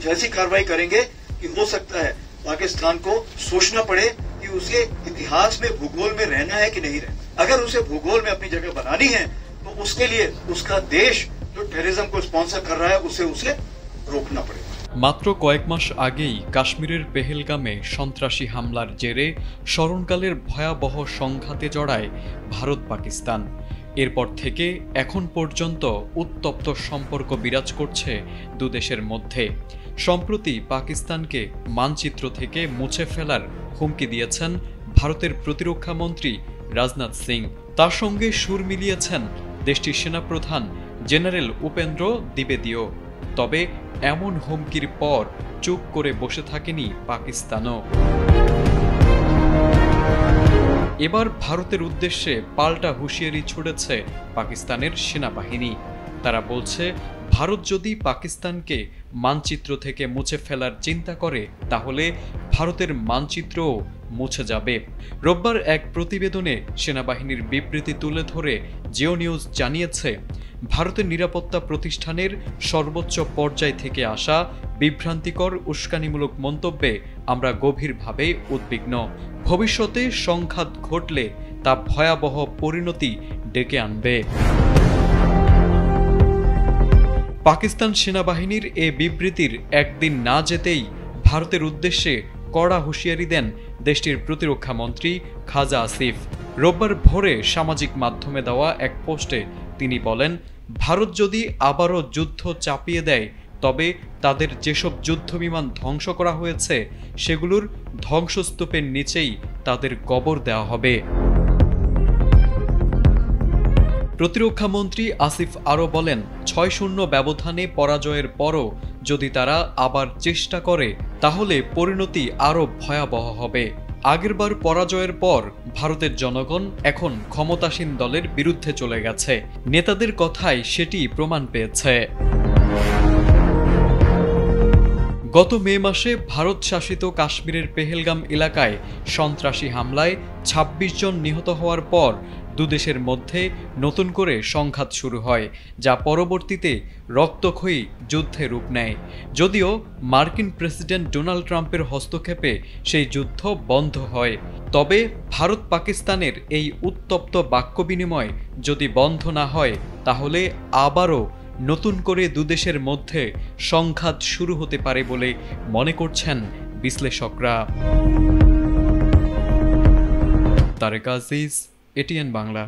ऐसी कार्रवाई करेंगे कि हो सकता है पाकिस्तान को सोचना पड़े कि उसे इतिहास में भूगोल में रहना है कि नहीं रहना। अगर उसे भूगोल में अपनी जगह बनानी है तो उसके लिए उसका देश जो टेररिज्म को स्पॉन्सर कर रहा है उसे रोकना पड़ेगा। মাত্র কয়েক মাস আগেই কাশ্মীরের পেহেলগামে সন্ত্রাসী হামলার জেরে স্মরণকালের ভয়াবহ সংঘাতে জড়ায় ভারত পাকিস্তান। এরপর থেকে এখন পর্যন্ত উত্তপ্ত সম্পর্ক বিরাজ করছে দুদেশের মধ্যে। সম্প্রতি পাকিস্তানকে মানচিত্র থেকে মুছে ফেলার হুমকি দিয়েছেন ভারতের প্রতিরক্ষা মন্ত্রী রাজনাথ সিং। তার সঙ্গে সুর মিলিয়েছেন দেশটির সেনাপ্রধান জেনারেল উপেন্দ্র দ্বিবেদীও। তবে এমন হুমকির পর চুপ করে বসে থাকেনি পাকিস্তানও। এবার ভারতের উদ্দেশ্যে পাল্টা হুঁশিয়ারি ছুড়েছে পাকিস্তানের সেনাবাহিনী। তারা বলছে, ভারত যদি পাকিস্তানকে মানচিত্র থেকে মুছে ফেলার চিন্তা করে তাহলে ভারতের মানচিত্রও মুছে যাবে। রোববার এক প্রতিবেদনে সেনাবাহিনীর বিবৃতি তুলে ধরে জিও নিউজ জানিয়েছে, ভারতের নিরাপত্তা প্রতিষ্ঠানের সর্বোচ্চ পর্যায় থেকে আসা বিভ্রান্তিকর উস্কানিমূলক মন্তব্যে আমরা গভীরভাবে উদ্বিগ্ন। ভবিষ্যতে সংঘাত ঘটলে তা ভয়াবহ পরিণতি ডেকে আনবে। পাকিস্তান সেনাবাহিনীর এ বিবৃতির একদিন না যেতেই ভারতের উদ্দেশ্যে কড়া হুঁশিয়ারি দেন দেশটির প্রতিরক্ষা মন্ত্রী খাজা আসিফ। রোববার ভোরে সামাজিক মাধ্যমে দেওয়া এক পোস্টে তিনি বলেন, ভারত যদি আবারও যুদ্ধ চাপিয়ে দেয় তবে তাদের যেসব যুদ্ধবিমান ধ্বংস করা হয়েছে সেগুলোর ধ্বংসস্তূপের নিচেই তাদের কবর দেওয়া হবে। প্রতিরক্ষা মন্ত্রী আসিফ আরও বলেন, ৬-০ ব্যবধানে পরাজয়ের পরও যদি তারা আবার চেষ্টা করে তাহলে পরিণতি আরও ভয়াবহ হবে। আগেরবার পরাজয়ের পর ভারতের জনগণ এখন ক্ষমতাসীন দলের বিরুদ্ধে চলে গেছে। নেতাদের কথায় সেটি প্রমাণ পেয়েছে। গত মে মাসে ভারত শাসিত কাশ্মীরের পেহেলগাম এলাকায় সন্ত্রাসী হামলায় ২৬ জন নিহত হওয়ার পর দুদেশের মধ্যে নতুন করে সংঘাত শুরু হয়, যা পরবর্তীতে রক্তক্ষয়ী যুদ্ধে রূপ নেয়। যদিও মার্কিন প্রেসিডেন্ট ডোনাল্ড ট্রাম্পের হস্তক্ষেপে সেই যুদ্ধ বন্ধ হয়, তবে ভারত পাকিস্তানের এই উত্তপ্ত বাক্য বিনিময় যদি বন্ধ না হয় তাহলে আবারও নতুন করে দুদেশের মধ্যে সংঘাত শুরু হতে পারে বলে মনে করছেন বিশ্লেষকরা। তারেক আজিজ, এটিএন বাংলা।